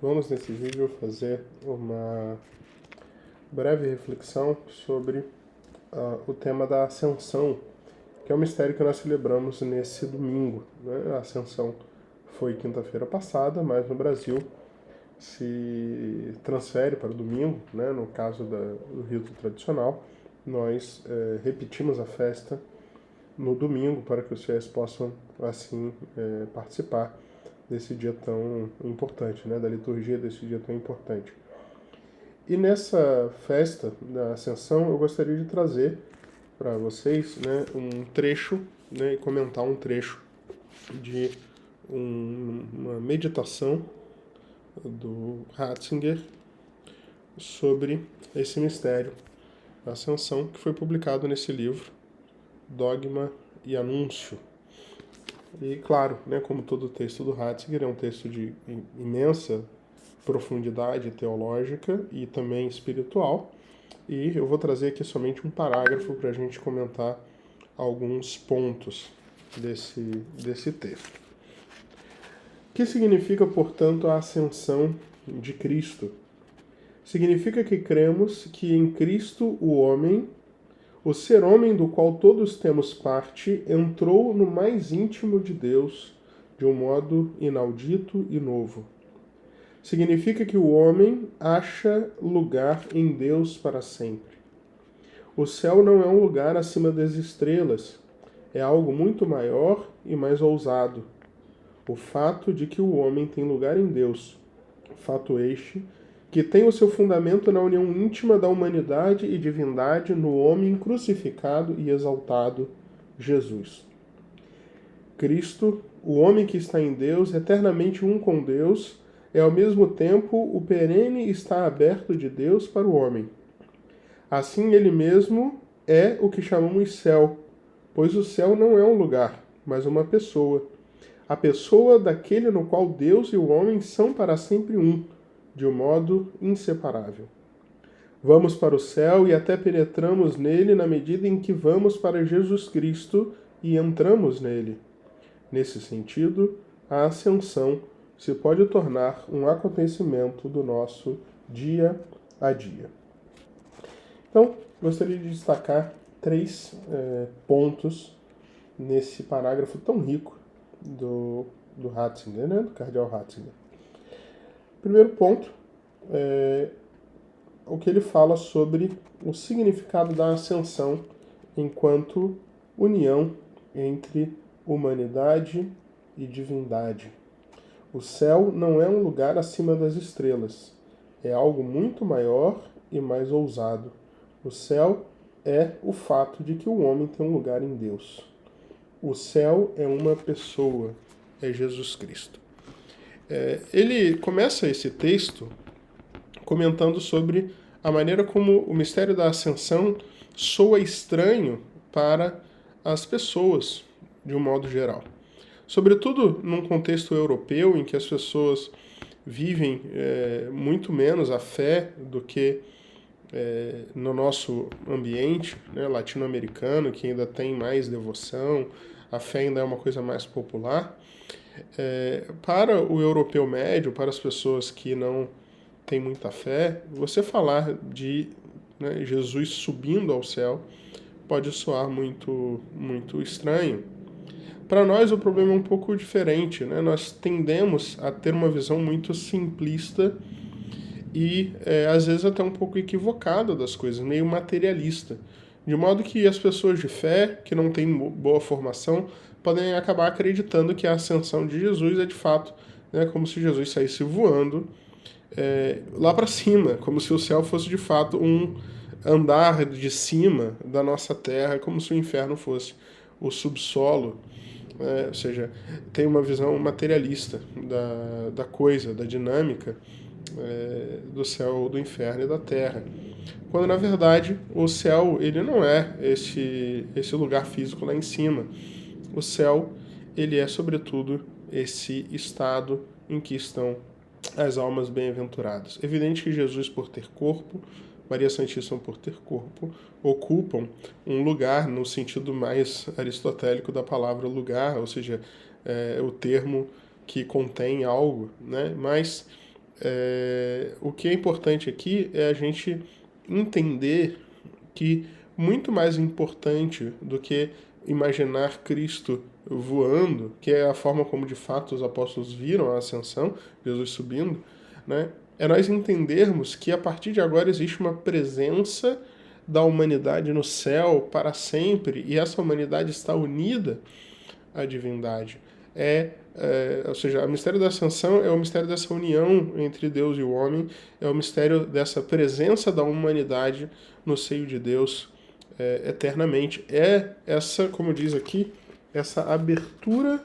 Vamos nesse vídeo fazer uma breve reflexão sobre o tema da Ascensão, que é um mistério que nós celebramos nesse domingo, né? A Ascensão foi quinta-feira passada, mas no Brasil se transfere para o domingo, né? No caso do rito tradicional, nós repetimos a festa no domingo para que os fiéis possam assim participar desse dia tão importante, né, da liturgia desse dia tão importante. E nessa festa da Ascensão eu gostaria de trazer para vocês, né, um trecho, né, e comentar um trecho de uma meditação do Ratzinger sobre esse mistério da Ascensão, que foi publicado nesse livro, Dogma e Anúncio. E claro, né, como todo texto do Ratzinger, é um texto de imensa profundidade teológica e também espiritual. E eu vou trazer aqui somente um parágrafo para a gente comentar alguns pontos desse texto. O que significa, portanto, a ascensão de Cristo? Significa que cremos que em Cristo o homem, o ser homem do qual todos temos parte, entrou no mais íntimo de Deus de um modo inaudito e novo. Significa que o homem acha lugar em Deus para sempre. O céu não é um lugar acima das estrelas, é algo muito maior e mais ousado. O fato de que o homem tem lugar em Deus, fato este que tem o seu fundamento na união íntima da humanidade e divindade no homem crucificado e exaltado, Jesus. Cristo, o homem que está em Deus, eternamente um com Deus, é ao mesmo tempo o perene está aberto de Deus para o homem. Assim ele mesmo é o que chamamos céu, pois o céu não é um lugar, mas uma pessoa. A pessoa daquele no qual Deus e o homem são para sempre um, de um modo inseparável. Vamos para o céu e até penetramos nele na medida em que vamos para Jesus Cristo e entramos nele. Nesse sentido, a ascensão se pode tornar um acontecimento do nosso dia a dia. Então, gostaria de destacar três pontos nesse parágrafo tão rico do Ratzinger, né, do cardeal Ratzinger. Primeiro ponto é o que ele fala sobre o significado da ascensão enquanto união entre humanidade e divindade. O céu não é um lugar acima das estrelas, é algo muito maior e mais ousado. O céu é o fato de que o homem tem um lugar em Deus. O céu é uma pessoa, é Jesus Cristo. Ele começa esse texto comentando sobre a maneira como o mistério da ascensão soa estranho para as pessoas, de um modo geral. Sobretudo num contexto europeu em que as pessoas vivem muito menos a fé do que no nosso ambiente, né, latino-americano, que ainda tem mais devoção, a fé ainda é uma coisa mais popular. Para o europeu médio, para as pessoas que não têm muita fé, você falar de Jesus subindo ao céu pode soar muito, muito estranho. Para nós o problema é um pouco diferente, né? Nós tendemos a ter uma visão muito simplista e às vezes até um pouco equivocada das coisas, meio materialista. De modo que as pessoas de fé, que não têm boa formação, podem acabar acreditando que a ascensão de Jesus é de fato, né, como se Jesus saísse voando lá para cima, como se o céu fosse de fato um andar de cima da nossa terra, como se o inferno fosse o subsolo. Ou seja, tem uma visão materialista da coisa, da dinâmica do céu, do inferno e da terra. Quando na verdade o céu ele não é esse lugar físico lá em cima. O céu ele é sobretudo esse estado em que estão as almas bem-aventuradas. É evidente que Jesus, por ter corpo, Maria Santíssima, por ter corpo, ocupam um lugar no sentido mais aristotélico da palavra lugar, ou seja, o termo que contém algo, né? Mas O que é importante aqui é a gente entender que muito mais importante do que imaginar Cristo voando, que é a forma como de fato os apóstolos viram a ascensão, Jesus subindo, né? É nós entendermos que a partir de agora existe uma presença da humanidade no céu para sempre, e essa humanidade está unida à divindade. Ou seja, o mistério da ascensão é o mistério dessa união entre Deus e o homem, é o mistério dessa presença da humanidade no seio de Deus eternamente. É essa, como diz aqui, essa abertura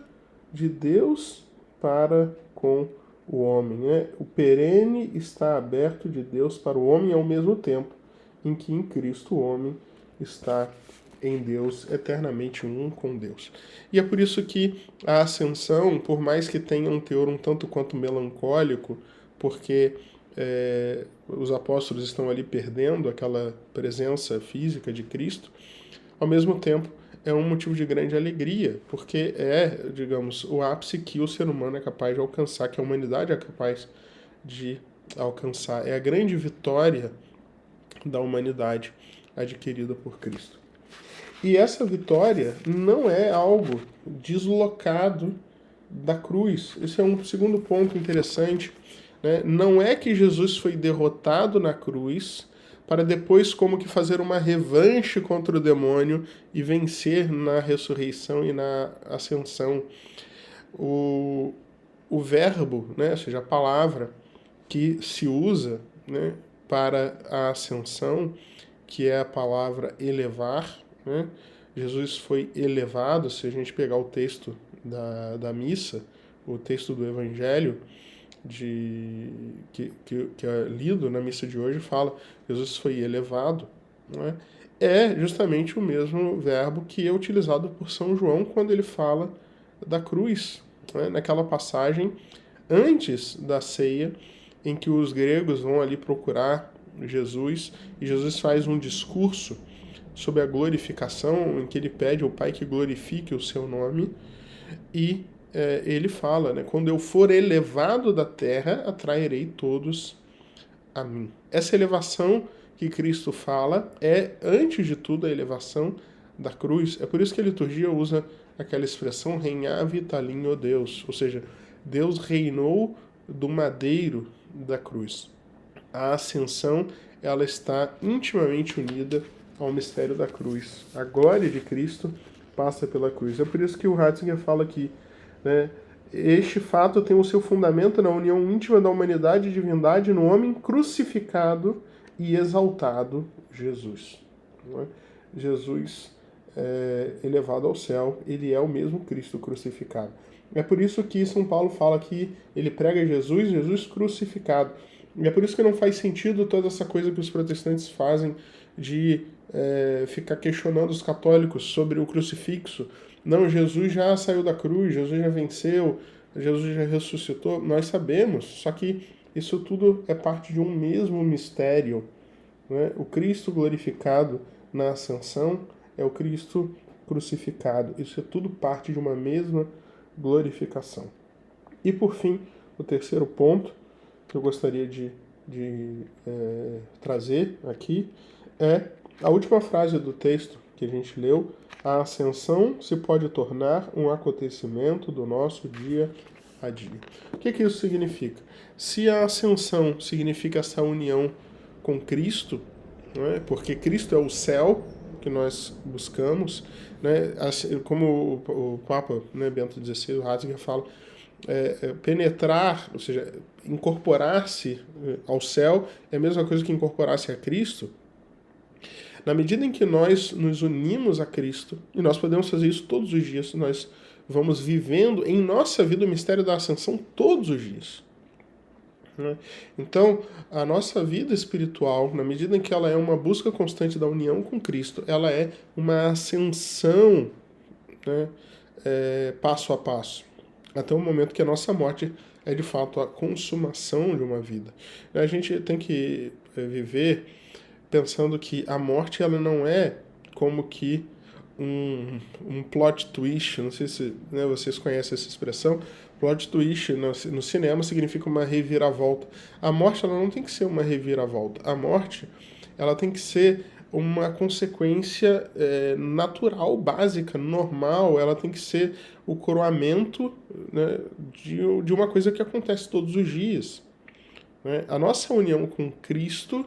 de Deus para com o homem. Né? O perene está aberto de Deus para o homem ao mesmo tempo em que em Cristo o homem está em Deus, eternamente um com Deus. E é por isso que a ascensão, por mais que tenha um teor um tanto quanto melancólico, porque os apóstolos estão ali perdendo aquela presença física de Cristo, ao mesmo tempo é um motivo de grande alegria, porque digamos, o ápice que o ser humano é capaz de alcançar, que a humanidade é capaz de alcançar. É a grande vitória da humanidade adquirida por Cristo. E essa vitória não é algo deslocado da cruz. Esse é um segundo ponto interessante. Né? Não é que Jesus foi derrotado na cruz para depois como que fazer uma revanche contra o demônio e vencer na ressurreição e na ascensão. O verbo, né? Ou seja, a palavra que se usa, né, para a ascensão, que é a palavra elevar, né? Jesus foi elevado. Se a gente pegar o texto da missa, o texto do Evangelho que é lido na missa de hoje, fala Jesus foi elevado, né? É justamente o mesmo verbo que é utilizado por São João quando ele fala da cruz, né? Naquela passagem antes da ceia, em que os gregos vão ali procurar Jesus, e Jesus faz um discurso sobre a glorificação, em que ele pede ao Pai que glorifique o seu nome, e ele fala, né, quando eu for elevado da terra, atrairei todos a mim. Essa elevação que Cristo fala é, antes de tudo, a elevação da cruz. É por isso que a liturgia usa aquela expressão reinar vitalim, ó Deus, ou seja, Deus reinou do madeiro da cruz. A ascensão, ela está intimamente unida ao mistério da cruz. A glória de Cristo passa pela cruz. É por isso que o Ratzinger fala aqui, né, este fato tem o seu fundamento na união íntima da humanidade e divindade no homem crucificado e exaltado, Jesus. Não é? Jesus elevado ao céu, ele é o mesmo Cristo crucificado. É por isso que São Paulo fala que ele prega Jesus crucificado. E é por isso que não faz sentido toda essa coisa que os protestantes fazem de ficar questionando os católicos sobre o crucifixo. Não, Jesus já saiu da cruz, Jesus já venceu, Jesus já ressuscitou. Nós sabemos, só que isso tudo é parte de um mesmo mistério. Né? O Cristo glorificado na ascensão é o Cristo crucificado. Isso é tudo parte de uma mesma glorificação. E por fim, o terceiro ponto que eu gostaria de trazer aqui é a última frase do texto que a gente leu: a ascensão se pode tornar um acontecimento do nosso dia a dia. O que isso significa? Se a ascensão significa essa união com Cristo, né, porque Cristo é o céu que nós buscamos, né, assim, como o Papa, né, Bento XVI, o Ratzinger, fala, penetrar, ou seja, incorporar-se ao céu é a mesma coisa que incorporar-se a Cristo. Na medida em que nós nos unimos a Cristo, e nós podemos fazer isso todos os dias, nós vamos vivendo em nossa vida o mistério da ascensão todos os dias. Né? Então, a nossa vida espiritual, na medida em que ela é uma busca constante da união com Cristo, ela é uma ascensão, né, passo a passo, até o momento que a nossa morte é de fato a consumação de uma vida. A gente tem que viver pensando que a morte ela não é como que um plot twist, não sei se, né, vocês conhecem essa expressão, Plot twist no cinema significa uma reviravolta. A morte, ela não tem que ser uma reviravolta. A morte, ela tem que ser uma consequência natural, básica, normal. Ela tem que ser o coroamento, né, de uma coisa que acontece todos os dias, né? A nossa união com Cristo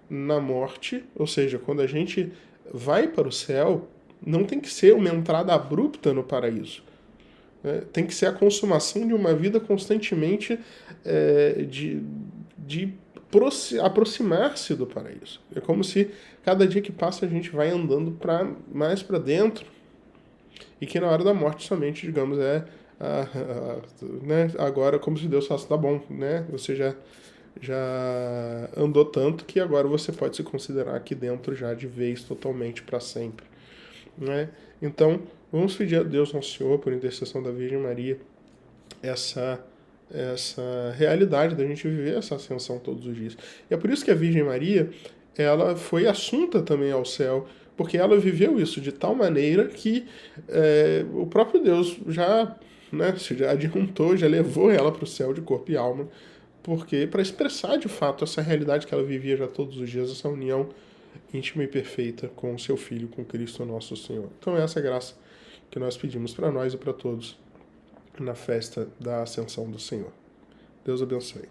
na morte, ou seja, quando a gente vai para o céu, não tem que ser uma entrada abrupta no paraíso. Tem que ser a consumação de uma vida constantemente de aproximar-se do paraíso. É como se cada dia que passa a gente vai andando mais para dentro e que na hora da morte somente, digamos, né, agora como se Deus falasse, tá bom, né? Você já andou tanto que agora você pode se considerar aqui dentro já de vez, totalmente, para sempre, né? Então, vamos pedir a Deus Nosso Senhor, por intercessão da Virgem Maria, essa realidade da gente viver essa ascensão todos os dias. E é por isso que a Virgem Maria, ela foi assunta também ao céu, porque ela viveu isso de tal maneira que o próprio Deus já, né, já adiantou, já levou ela para o céu de corpo e alma, porque para expressar de fato essa realidade que ela vivia já todos os dias, essa união íntima e perfeita com o seu Filho, com Cristo nosso Senhor. Então essa é a graça que nós pedimos para nós e para todos na festa da Ascensão do Senhor. Deus abençoe.